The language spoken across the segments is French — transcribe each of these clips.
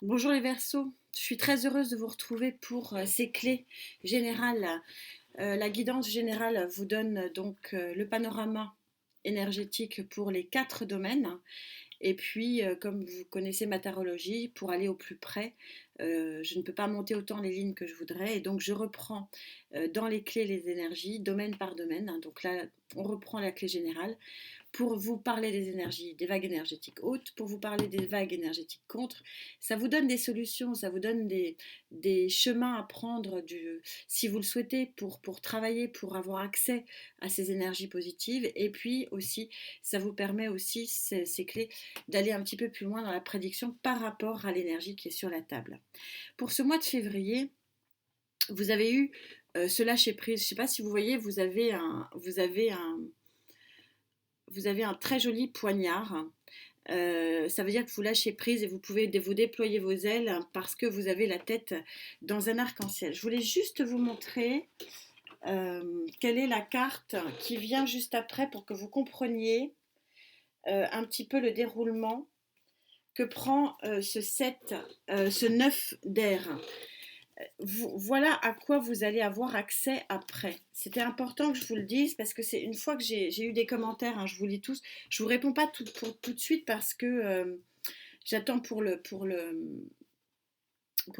Bonjour les Verseaux, je suis très heureuse de vous retrouver pour ces clés générales. La guidance générale vous donne donc le panorama énergétique pour les 4 domaines. Et puis, comme vous connaissez ma tarologie, pour aller au plus près, je ne peux pas monter autant les lignes que je voudrais. Et donc, je reprends dans les clés les énergies, domaine par domaine, hein. Donc là, on reprend la clé générale pour vous parler des énergies, des vagues énergétiques hautes, pour vous parler des vagues énergétiques contre. Ça vous donne des solutions, ça vous donne des chemins à prendre si vous le souhaitez pour travailler, pour avoir accès à ces énergies positives. Et puis aussi, ça vous permet aussi, ces clés, d'aller un petit peu plus loin dans la prédiction par rapport à l'énergie qui est sur la table. Pour ce mois de février, vous avez eu ce lâcher prise. Je ne sais pas si vous voyez, vous avez un très joli poignard. Ça veut dire que vous lâchez prise et vous pouvez vous déployer vos ailes parce que vous avez la tête dans un arc-en-ciel. Je voulais juste vous montrer quelle est la carte qui vient juste après pour que vous compreniez un petit peu le déroulement que prend ce 9 d'air. Voilà à quoi vous allez avoir accès après. C'était important que je vous le dise parce que c'est une fois que j'ai eu des commentaires, hein, je vous lis tous, je vous réponds pas tout de suite parce que j'attends pour le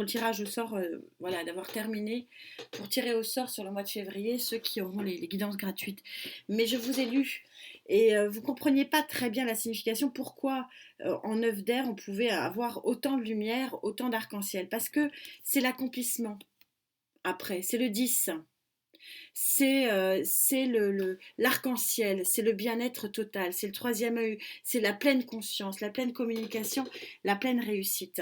tirage au sort, voilà, d'avoir terminé pour tirer au sort sur le mois de février ceux qui auront les guidances gratuites. Mais je vous ai lu et vous ne compreniez pas très bien la signification, pourquoi en œuf d'air on pouvait avoir autant de lumière, autant d'arc-en-ciel. Parce que c'est l'accomplissement après, c'est le 10. C'est l'arc-en-ciel, c'est le bien-être total, c'est le troisième œil, c'est la pleine conscience, la pleine communication, la pleine réussite.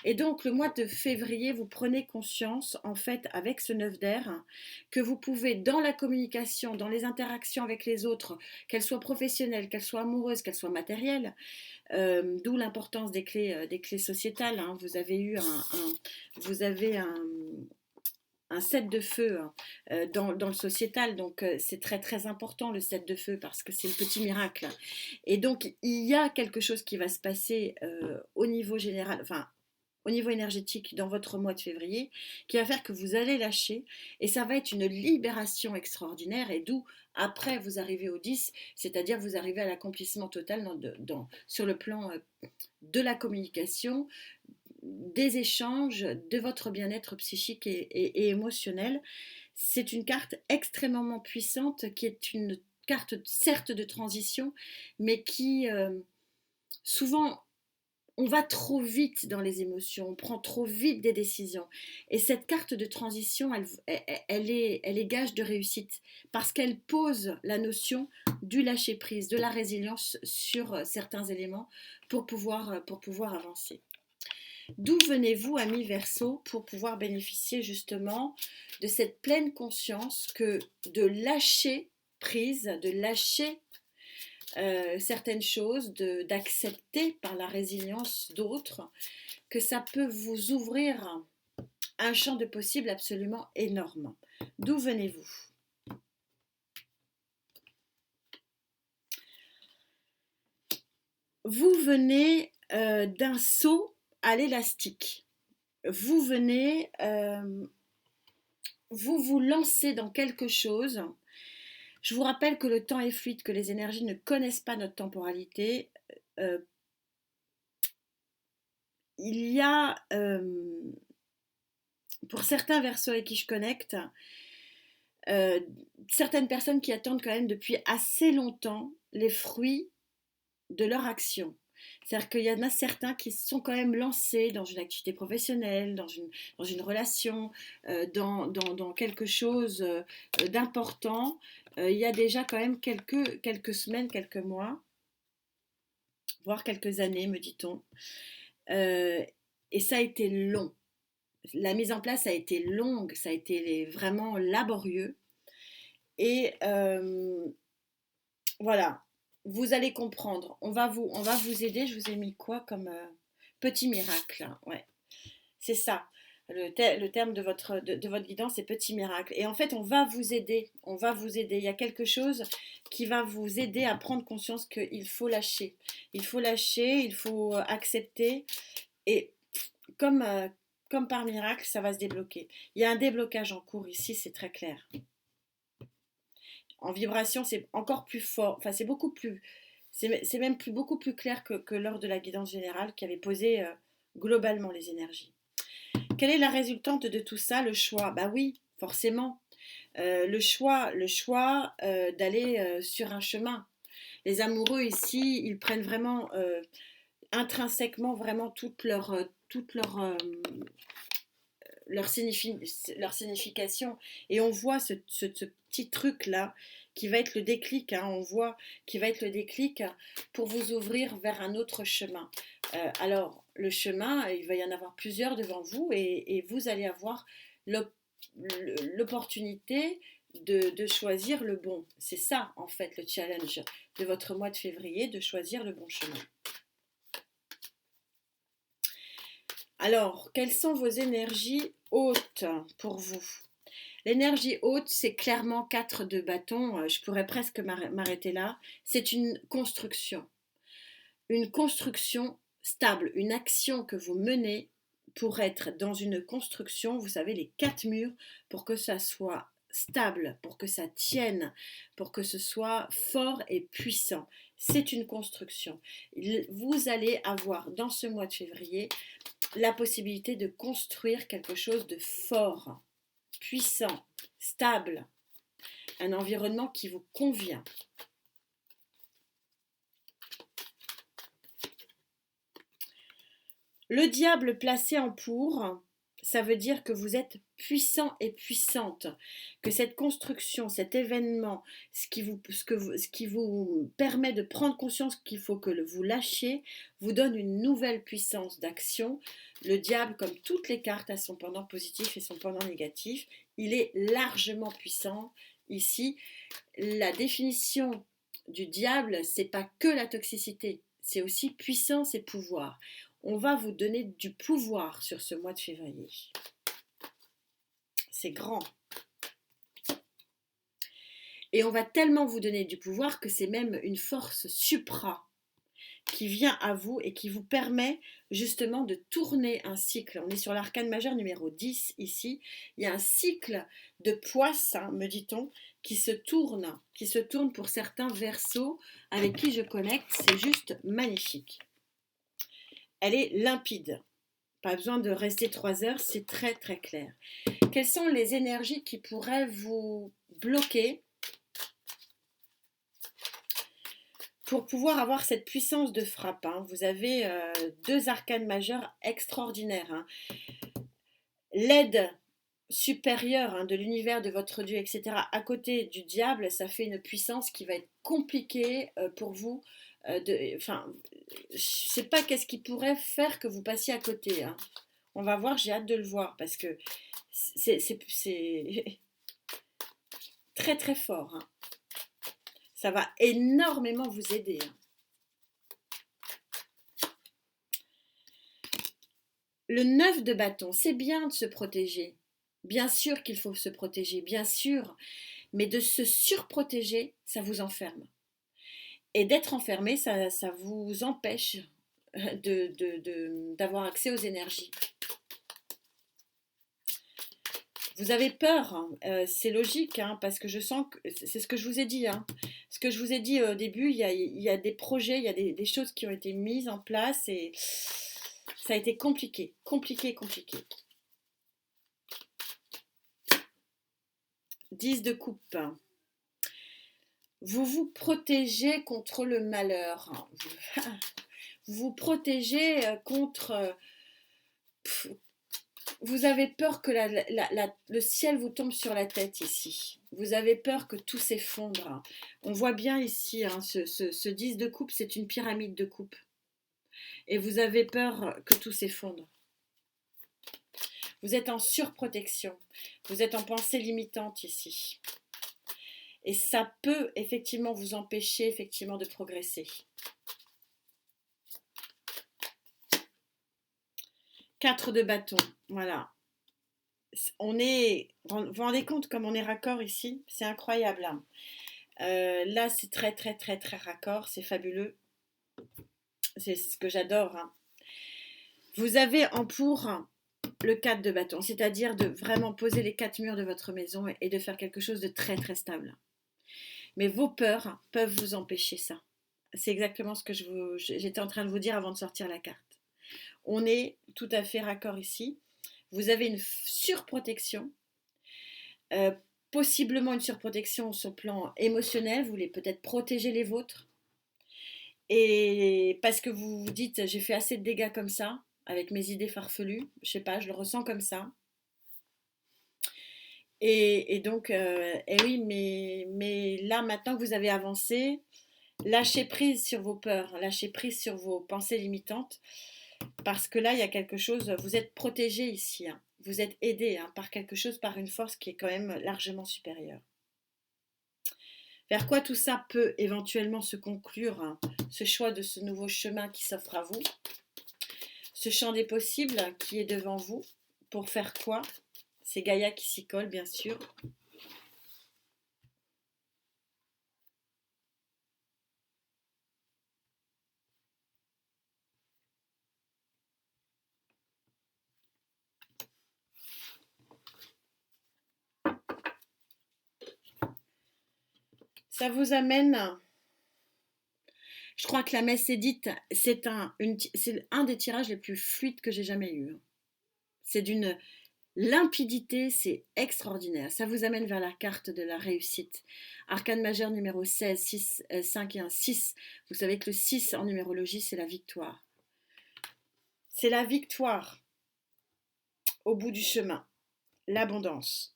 Et donc le mois de février, vous prenez conscience, en fait, avec ce 9 d'air, que vous pouvez, dans la communication, dans les interactions avec les autres, qu'elles soient professionnelles, qu'elles soient amoureuses, qu'elles soient matérielles, d'où l'importance des clés sociétales, hein. Vous avez un 7 de feu, hein, dans le sociétal. Donc c'est très très important le 7 de feu parce que c'est le petit miracle. Et donc il y a quelque chose qui va se passer au niveau général, enfin au niveau énergétique dans votre mois de février, qui va faire que vous allez lâcher et ça va être une libération extraordinaire et d'où après vous arrivez au 10, c'est-à-dire vous arrivez à l'accomplissement total sur le plan de la communication, des échanges, de votre bien-être psychique et émotionnel. C'est une carte extrêmement puissante qui est une carte certes de transition, mais qui souvent on va trop vite dans les émotions, on prend trop vite des décisions. Et cette carte de transition, elle est gage de réussite parce qu'elle pose la notion du lâcher-prise, de la résilience sur certains éléments pour pouvoir avancer. D'où venez-vous, amis Verseau, pour pouvoir bénéficier justement de cette pleine conscience que de lâcher prise, de lâcher certaines choses, d'accepter par la résilience d'autres, que ça peut vous ouvrir un champ de possibles absolument énorme. D'où venez-vous? Vous venez d'un saut à l'élastique. Vous venez, vous vous lancez dans quelque chose. Je vous rappelle que le temps est fluide, que les énergies ne connaissent pas notre temporalité. Euh, il y a, pour certains versos avec qui je connecte, euh, certaines personnes qui attendent quand même depuis assez longtemps les fruits de leur action. C'est-à-dire qu'il y en a certains qui se sont quand même lancés dans une activité professionnelle, dans une relation, dans quelque chose d'important. Il y a déjà quand même quelques semaines, quelques mois, voire quelques années, me dit-on. Euh, et ça a été long. La mise en place a été longue, ça a été vraiment laborieux. Et voilà, vous allez comprendre. On va vous aider. Je vous ai mis quoi comme petit miracle, hein. Ouais, c'est ça. Le terme de votre guidance, c'est petit miracle. Et en fait, on va vous aider. On va vous aider. Il y a quelque chose qui va vous aider à prendre conscience qu'il faut lâcher. Il faut lâcher, il faut accepter. Et comme par miracle, ça va se débloquer. Il y a un déblocage en cours ici, c'est très clair. En vibration, c'est encore plus fort, enfin c'est beaucoup plus, c'est même beaucoup plus clair que lors de la guidance générale qui avait posé globalement les énergies. Quelle est la résultante de tout ça? Le choix. Bah oui, forcément. Le choix d'aller sur un chemin. Les amoureux ici, ils prennent vraiment intrinsèquement vraiment leur signification. Et on voit ce petit truc-là qui va être le déclic, hein, on voit qui va être le déclic pour vous ouvrir vers un autre chemin. Alors, le chemin, il va y en avoir plusieurs devant vous et vous allez avoir l'opportunité de choisir le bon. C'est ça, en fait, le challenge de votre mois de février, de choisir le bon chemin. Alors, quelles sont vos énergies hautes pour vous? L'énergie haute, c'est clairement 4 de bâton. Je pourrais presque m'arrêter là. C'est une construction stable, une action que vous menez pour être dans une construction, vous savez, les 4 murs, pour que ça soit stable, pour que ça tienne, pour que ce soit fort et puissant. C'est une construction. Vous allez avoir dans ce mois de février la possibilité de construire quelque chose de fort, puissant, stable, un environnement qui vous convient. Le diable placé en pour, ça veut dire que vous êtes puissant et puissante, que cette construction, cet événement, ce qui vous permet de prendre conscience qu'il faut que vous lâchiez, vous donne une nouvelle puissance d'action. Le diable, comme toutes les cartes, a son pendant positif et son pendant négatif. Il est largement puissant. Ici, la définition du diable, c'est pas que la toxicité, c'est aussi puissance et pouvoir. On va vous donner du pouvoir sur ce mois de février. C'est grand. Et on va tellement vous donner du pouvoir que c'est même une force supra qui vient à vous et qui vous permet justement de tourner un cycle. On est sur l'arcane majeur numéro 10 ici. Il y a un cycle de poisses, me dit-on, qui se tourne pour certains verseaux avec qui je connecte. C'est juste magnifique. Elle est limpide. Pas besoin de rester 3 heures, c'est très très clair. Quelles sont les énergies qui pourraient vous bloquer pour pouvoir avoir cette puissance de frappe? Vous avez 2 arcanes majeurs extraordinaires. L'aide supérieure de l'univers, de votre Dieu, etc. à côté du diable, ça fait une puissance qui va être compliquée pour vous. Je ne sais pas qu'est-ce qui pourrait faire que vous passiez à côté. On va voir, j'ai hâte de le voir parce que c'est très très fort. Ça va énormément vous aider. Le 9 de bâton, c'est bien de se protéger. Bien sûr qu'il faut se protéger, bien sûr. Mais de se surprotéger, ça vous enferme. Et d'être enfermé, ça vous empêche d'avoir accès aux énergies. Vous avez peur, c'est logique, parce que je sens que c'est ce que je vous ai dit. Ce que je vous ai dit au début, il y a des projets, il y a des choses qui ont été mises en place et ça a été compliqué. 10 de coupe. Vous vous protégez contre le malheur. Vous vous protégez contre... Vous avez peur que le ciel vous tombe sur la tête ici. Vous avez peur que tout s'effondre. On voit bien ici, ce 10 de coupe, c'est une pyramide de coupe. Et vous avez peur que tout s'effondre. Vous êtes en surprotection. Vous êtes en pensée limitante ici. Et ça peut effectivement vous empêcher effectivement de progresser. 4 de bâton, voilà. Vous vous rendez compte comme on est raccord ici? C'est incroyable. Là, c'est très très très très raccord, c'est fabuleux. C'est ce que j'adore. Vous avez en pour le 4 de bâton, c'est-à-dire de vraiment poser les 4 murs de votre maison et de faire quelque chose de très très stable. Mais vos peurs peuvent vous empêcher ça. C'est exactement ce que j'étais en train de vous dire avant de sortir la carte. On est tout à fait raccord ici. Vous avez une surprotection, euh, possiblement une surprotection sur le plan émotionnel. Vous voulez peut-être protéger les vôtres. Et parce que vous vous dites, j'ai fait assez de dégâts comme ça, avec mes idées farfelues, je sais pas, je le ressens comme ça. Et donc, oui, mais là, maintenant que vous avez avancé, lâchez prise sur vos peurs, lâchez prise sur vos pensées limitantes, parce que là, il y a quelque chose, vous êtes protégé ici, hein. Vous êtes aidé, hein, par quelque chose, par une force qui est quand même largement supérieure. Vers quoi tout ça peut éventuellement se conclure, hein, ce choix de ce nouveau chemin qui s'offre à vous, ce champ des possibles qui est devant vous, pour faire quoi? C'est Gaïa qui s'y colle, bien sûr. Ça vous amène, je crois que la messe édite, c'est un des tirages les plus fluides que j'ai jamais eu. C'est d'une limpidité, c'est extraordinaire. Ça vous amène vers la carte de la réussite. Arcane majeur numéro 16, 6, 5 et 1, 6. Vous savez que le 6 en numérologie, c'est la victoire. C'est la victoire au bout du chemin. L'abondance.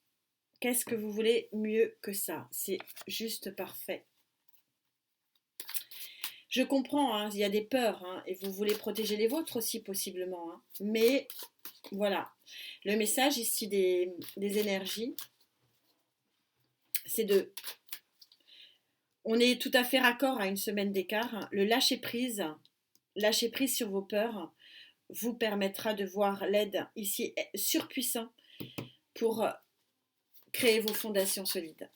Qu'est-ce que vous voulez mieux que ça? C'est juste parfait. Je comprends, hein, il y a des peurs, hein, et vous voulez protéger les vôtres aussi possiblement. Hein, mais voilà, le message ici des énergies, c'est de... On est tout à fait raccord à une semaine d'écart. Hein, le lâcher prise sur vos peurs, vous permettra de voir l'aide ici surpuissant pour créer vos fondations solides.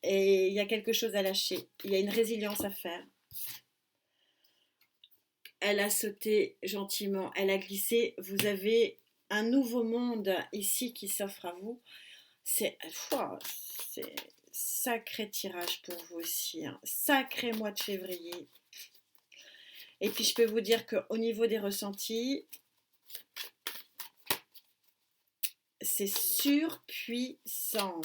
Et il y a quelque chose à lâcher, il y a une résilience à faire. Elle a sauté gentiment, elle a glissé. Vous avez un nouveau monde ici qui s'offre à vous. C'est sacré tirage pour vous aussi, hein. Sacré mois de février. Et puis je peux vous dire qu'au niveau des ressentis, c'est surpuissant.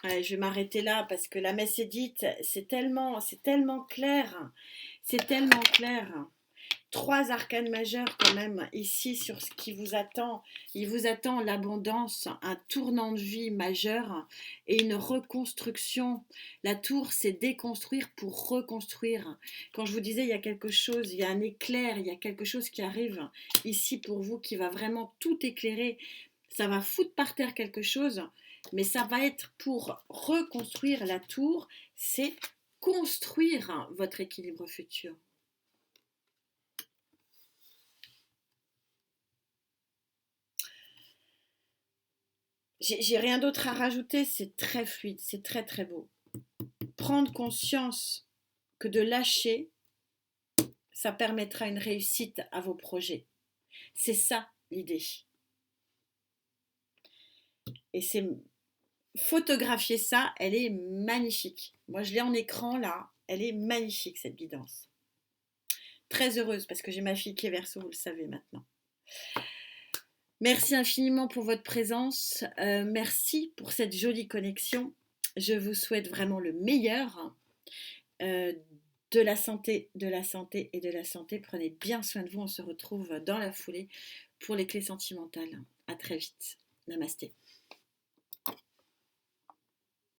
Ouais, je vais m'arrêter là parce que la messe édite, c'est tellement clair. C'est tellement clair. 3 arcanes majeures quand même ici sur ce qui vous attend. Il vous attend l'abondance, un tournant de vie majeur et une reconstruction. La tour, c'est déconstruire pour reconstruire. Quand je vous disais, il y a quelque chose, il y a un éclair, il y a quelque chose qui arrive ici pour vous qui va vraiment tout éclairer. Ça va foutre par terre quelque chose, mais ça va être pour reconstruire la tour, c'est construire votre équilibre futur. J'ai rien d'autre à rajouter, c'est très fluide, c'est très très beau. Prendre conscience que de lâcher, ça permettra une réussite à vos projets. C'est ça l'idée. Et c'est photographier ça, elle est magnifique. Moi je l'ai en écran là, elle est magnifique cette guidance. Très heureuse parce que j'ai ma fille qui est Verseau, vous le savez maintenant. Merci infiniment pour votre présence. Merci pour cette jolie connexion. Je vous souhaite vraiment le meilleur. De la santé, de la santé et de la santé. Prenez bien soin de vous. On se retrouve dans la foulée pour les clés sentimentales. À très vite. Namasté.